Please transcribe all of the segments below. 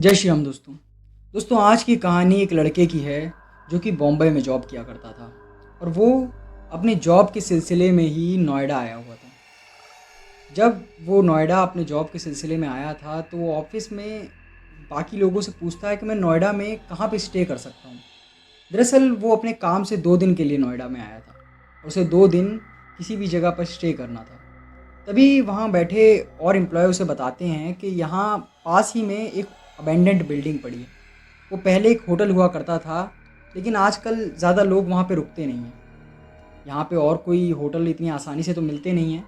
जय श्री राम दोस्तों। आज की कहानी एक लड़के की है जो कि बॉम्बे में जॉब किया करता था और वो अपने जॉब के सिलसिले में ही नोएडा आया हुआ था। जब वो नोएडा अपने जॉब के सिलसिले में आया था तो वो ऑफिस में बाकी लोगों से पूछता है कि मैं नोएडा में कहाँ पे स्टे कर सकता हूँ। दरअसल वो अपने काम से 2 दिन के लिए नोएडा में आया था और उसे 2 दिन किसी भी जगह पर स्टे करना था। तभी वहाँ बैठे और एम्प्लॉय उसे बताते हैं कि यहाँ पास ही में एक अबेंडेंट बिल्डिंग पड़ी है। वो पहले एक होटल हुआ करता था, लेकिन आजकल ज़्यादा लोग वहाँ पे रुकते नहीं हैं। यहाँ पे और कोई होटल इतनी आसानी से तो मिलते नहीं हैं।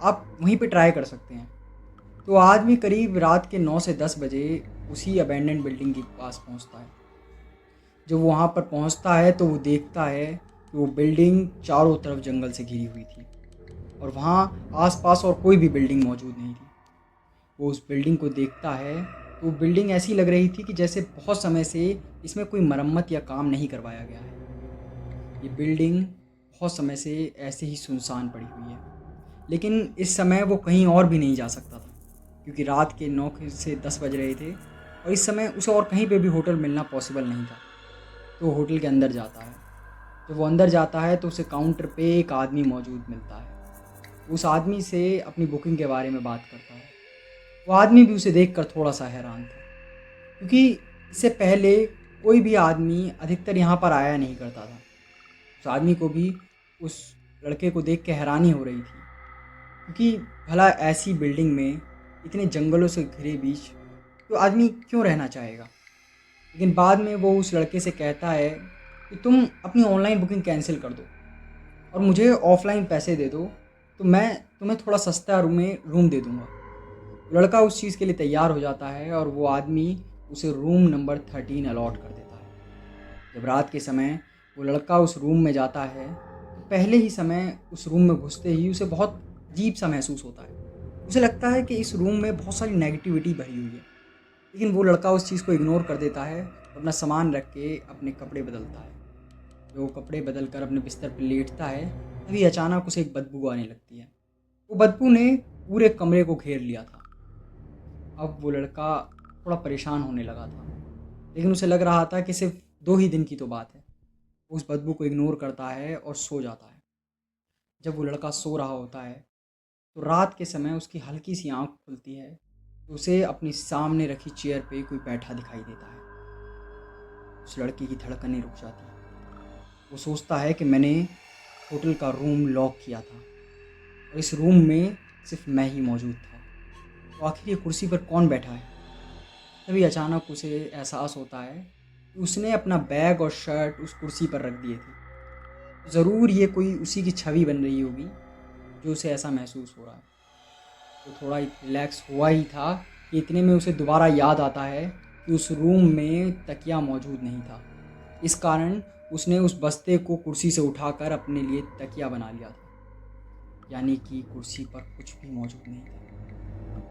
आप वहीं पे ट्राई कर सकते हैं। तो आदमी करीब रात के 9 से 10 बजे उसी अबेंडेंट बिल्डिंग के पास पहुँचता है। जब वो वहाँ पर पहुँचता है तो वो देखता है कि वो बिल्डिंग चारों तरफ जंगल से घिरी हुई थी और वहाँ आसपास और कोई भी बिल्डिंग मौजूद नहीं थी। वो उस बिल्डिंग को देखता है तो वो बिल्डिंग ऐसी लग रही थी कि जैसे बहुत समय से इसमें कोई मरम्मत या काम नहीं करवाया गया है। ये बिल्डिंग बहुत समय से ऐसे ही सुनसान पड़ी हुई है, लेकिन इस समय वो कहीं और भी नहीं जा सकता था क्योंकि रात के 9 से 10 बज रहे थे और इस समय उसे और कहीं पे भी होटल मिलना पॉसिबल नहीं था। तो वो होटल के अंदर जाता है। जब वो अंदर जाता है तो उसे काउंटर पे एक आदमी मौजूद मिलता है। उस आदमी से अपनी बुकिंग के बारे में बात करता है। वो आदमी भी उसे देखकर थोड़ा-सा हैरान था, क्योंकि इससे पहले कोई भी आदमी अधिकतर यहाँ पर आया नहीं करता था। उस आदमी को भी उस लड़के को देख के हैरानी हो रही थी, क्योंकि भला ऐसी बिल्डिंग में इतने जंगलों से घिरे बीच तो आदमी क्यों रहना चाहेगा। लेकिन बाद में वो उस लड़के से कहता है कि तुम अपनी ऑनलाइन बुकिंग कैंसिल कर दो और मुझे ऑफ़लाइन पैसे दे दो, तो मैं तुम्हें थोड़ा सस्ता रूम दे दूँगा। लड़का उस चीज़ के लिए तैयार हो जाता है और वो आदमी उसे रूम नंबर 13 अलॉट कर देता है। जब रात के समय वो लड़का उस रूम में जाता है तो पहले ही समय उस रूम में घुसते ही उसे बहुत अजीब सा महसूस होता है। उसे लगता है कि इस रूम में बहुत सारी नेगेटिविटी भरी हुई है, लेकिन वो लड़का उस चीज़ को इग्नोर कर देता है और अपना सामान रख के अपने कपड़े बदलता है। जब वो कपड़े बदल कर अपने बिस्तर पर लेटता है तभी अचानक उसे एक बदबू आने लगती है। वो बदबू ने पूरे कमरे को घेर लिया था। अब वो लड़का थोड़ा परेशान होने लगा था, लेकिन उसे लग रहा था कि सिर्फ 2 ही दिन की तो बात है। वो उस बदबू को इग्नोर करता है और सो जाता है। जब वो लड़का सो रहा होता है तो रात के समय उसकी हल्की सी आँख खुलती है तो उसे अपनी सामने रखी चेयर पे कोई बैठा दिखाई देता है। उस लड़के की धड़कनें रुक जाती हैं। वो सोचता है कि मैंने होटल का रूम लॉक किया था और इस रूम में सिर्फ मैं ही मौजूद था। तो आखिर ये कुर्सी पर कौन बैठा है। तभी अचानक उसे एहसास होता है कि उसने अपना बैग और शर्ट उस कुर्सी पर रख दिए थे। ज़रूर ये कोई उसी की छवि बन रही होगी जो उसे ऐसा महसूस हो रहा है। तो थोड़ा रिलैक्स हुआ ही था कि इतने में उसे दोबारा याद आता है कि उस रूम में तकिया मौजूद नहीं था। इस कारण उसने उस बस्ते को कुर्सी से उठाकर अपने लिए तकिया बना लिया था। यानी कि कुर्सी पर कुछ भी मौजूद नहीं था।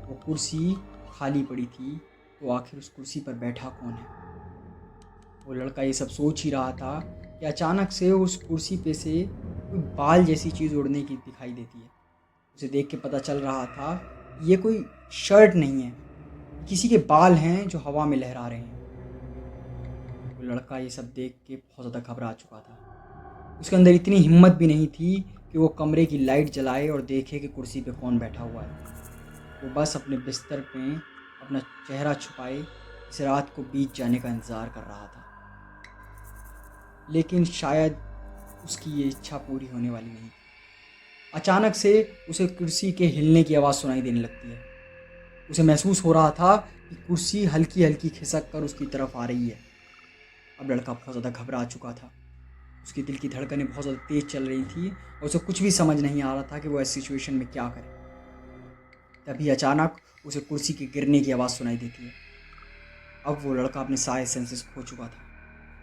वो कुर्सी खाली पड़ी थी, तो आखिर उस कुर्सी पर बैठा कौन है। वो लड़का ये सब सोच ही रहा था कि अचानक से उस कुर्सी पे से कोई बाल जैसी चीज़ उड़ने की दिखाई देती है। उसे देख के पता चल रहा था कि ये कोई शर्ट नहीं है, किसी के बाल हैं जो हवा में लहरा रहे हैं। वो लड़का ये सब देख के बहुत ज़्यादा घबरा चुका था। उसके अंदर इतनी हिम्मत भी नहीं थी कि वो कमरे की लाइट जलाए और देखे कि कुर्सी पे कौन बैठा हुआ है। वो बस अपने बिस्तर पे अपना चेहरा छुपाए इस रात को बीत जाने का इंतज़ार कर रहा था। लेकिन शायद उसकी ये इच्छा पूरी होने वाली नहीं थी। अचानक से उसे कुर्सी के हिलने की आवाज़ सुनाई देने लगती है। उसे महसूस हो रहा था कि कुर्सी हल्की हल्की खिसक कर उसकी तरफ आ रही है। अब लड़का बहुत ज़्यादा घबरा चुका था। उसकी दिल की धड़कनें बहुत ज़्यादा तेज़ चल रही थी और उसे कुछ भी समझ नहीं आ रहा था कि वो इस सिचुएशन में क्या करे। तभी अचानक उसे कुर्सी के गिरने की आवाज़ सुनाई देती है। अब वो लड़का अपने सारे सेंसेस खो चुका था।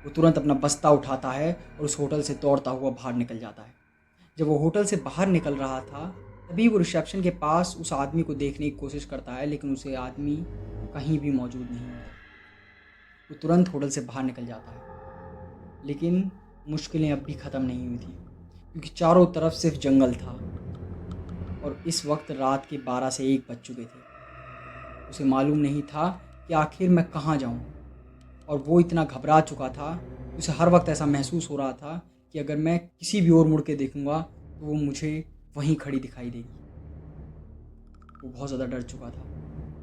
वो तुरंत अपना बस्ता उठाता है और उस होटल से दौड़ता हुआ बाहर निकल जाता है। जब वो होटल से बाहर निकल रहा था तभी वो रिसेप्शन के पास उस आदमी को देखने की कोशिश करता है, लेकिन उसे आदमी कहीं भी मौजूद नहीं होता। वो तुरंत होटल से बाहर निकल जाता है, लेकिन मुश्किलें अब भी ख़त्म नहीं हुई थी, क्योंकि चारों तरफ सिर्फ जंगल था और इस वक्त रात के 12 से 1 बज चुके थे। उसे मालूम नहीं था कि आखिर मैं कहाँ जाऊँ। और वो इतना घबरा चुका था, उसे हर वक्त ऐसा महसूस हो रहा था कि अगर मैं किसी भी ओर मुड़ के देखूँगा तो वो मुझे वहीं खड़ी दिखाई देगी। वो बहुत ज़्यादा डर चुका था,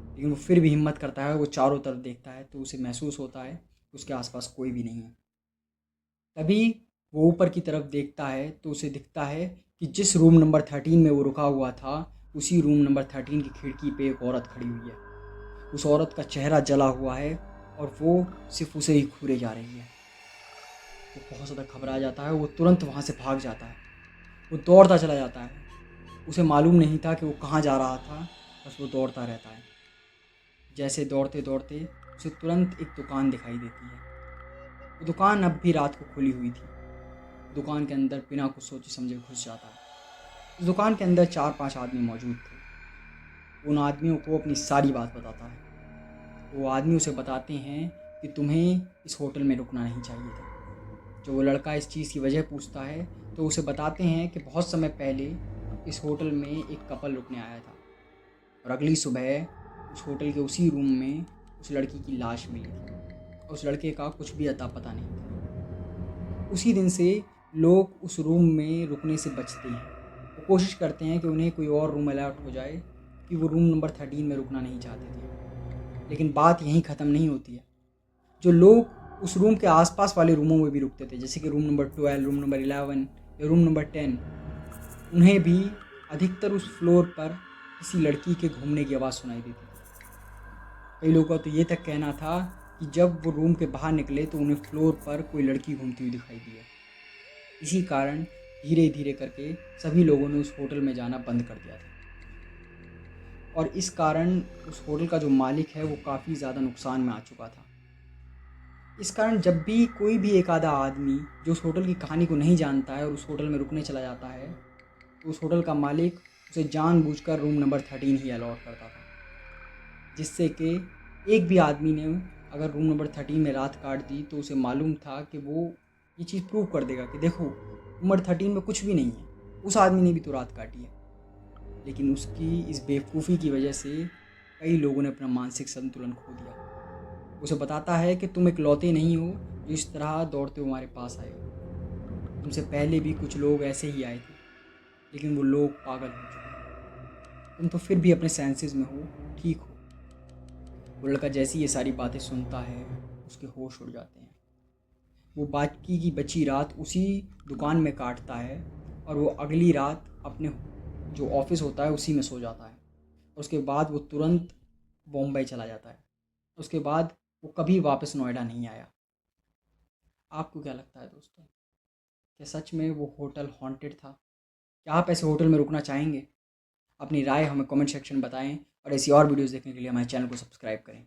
लेकिन वो फिर भी हिम्मत करता है। वो चारों तरफ देखता है तो उसे महसूस होता है कि उसके आसपास कोई भी नहीं है। तभी वो ऊपर की तरफ देखता है तो उसे दिखता है कि जिस रूम नंबर 13 में वो रुका हुआ था, उसी रूम नंबर 13 की खिड़की पे एक औरत खड़ी हुई है। उस औरत का चेहरा जला हुआ है और वो सिर्फ उसे ही घूरे जा रही है। वो बहुत ज़्यादा घबरा जाता है, वो तुरंत वहाँ से भाग जाता है। वो दौड़ता चला जाता है। उसे मालूम नहीं था कि वो कहाँ जा रहा था, बस वो दौड़ता रहता है। जैसे दौड़ते दौड़ते उसे तुरंत एक दुकान दिखाई देती है। वो दुकान अब भी रात को खुली हुई थी। दुकान के अंदर बिना कुछ सोचे समझे घुस जाता है। उस दुकान के अंदर 4-5 आदमी मौजूद थे। उन आदमियों को अपनी सारी बात बताता है। वो आदमी उसे बताते हैं कि तुम्हें इस होटल में रुकना नहीं चाहिए था। जो वो लड़का इस चीज़ की वजह पूछता है तो उसे बताते हैं कि बहुत समय पहले इस होटल में एक कपल रुकने आया था और अगली सुबह उस होटल के उसी रूम में उस लड़की की लाश मिली थी और उस लड़के का कुछ भी अता पता नहीं था। उसी दिन से लोग उस रूम में रुकने से बचते हैं। वो कोशिश करते हैं कि उन्हें कोई और रूम अलॉट हो जाए, कि वो रूम नंबर 13 में रुकना नहीं चाहते थे। लेकिन बात यहीं ख़त्म नहीं होती है। जो लोग उस रूम के आसपास वाले रूमों में भी रुकते थे, जैसे कि रूम नंबर 12, रूम नंबर 11 या रूम नंबर 10, उन्हें भी अधिकतर उस फ्लोर पर किसी लड़की के घूमने की आवाज़ सुनाई देती थी। कई लोगों का तो ये तक कहना था कि जब वो रूम के बाहर निकले तो उन्हें फ्लोर पर कोई लड़की घूमती हुई दिखाई दी है। इसी कारण धीरे धीरे करके सभी लोगों ने उस होटल में जाना बंद कर दिया था और इस कारण उस होटल का जो मालिक है वो काफ़ी ज़्यादा नुकसान में आ चुका था। इस कारण जब भी कोई भी एक आधा आदमी जो उस होटल की कहानी को नहीं जानता है और उस होटल में रुकने चला जाता है, तो उस होटल का मालिक उसे जानबूझकर रूम नंबर 13 ही अलॉट करता था, जिससे कि एक भी आदमी ने अगर रूम नंबर 13 में रात काट दी तो उसे मालूम था कि वो ये चीज़ प्रूव कर देगा कि देखो नंबर 13 में कुछ भी नहीं है, उस आदमी ने भी तो रात काटी है। लेकिन उसकी इस बेवकूफ़ी की वजह से कई लोगों ने अपना मानसिक संतुलन खो दिया। उसे बताता है कि तुम इकलौते नहीं हो जो इस तरह दौड़ते हुए हमारे पास आए हो। तुमसे पहले भी कुछ लोग ऐसे ही आए थे, लेकिन वो लोग पागल हो चुके हैं। तुम तो फिर भी अपने सेंसेस में हो, ठीक हो। वो लड़का जैसी ये सारी बातें सुनता है, उसके होश उड़ जाते हैं। वो बाकी की बची रात उसी दुकान में काटता है और वो अगली रात अपने जो ऑफिस होता है उसी में सो जाता है। उसके बाद वो तुरंत बॉम्बे चला जाता है। उसके बाद वो कभी वापस नोएडा नहीं आया। आपको क्या लगता है दोस्तों, क्या सच में वो होटल हॉन्टेड था? क्या आप ऐसे होटल में रुकना चाहेंगे? अपनी राय हमें कमेंट सेक्शन में बताएं और ऐसी और वीडियोस देखने के लिए हमारे चैनल को सब्सक्राइब करें।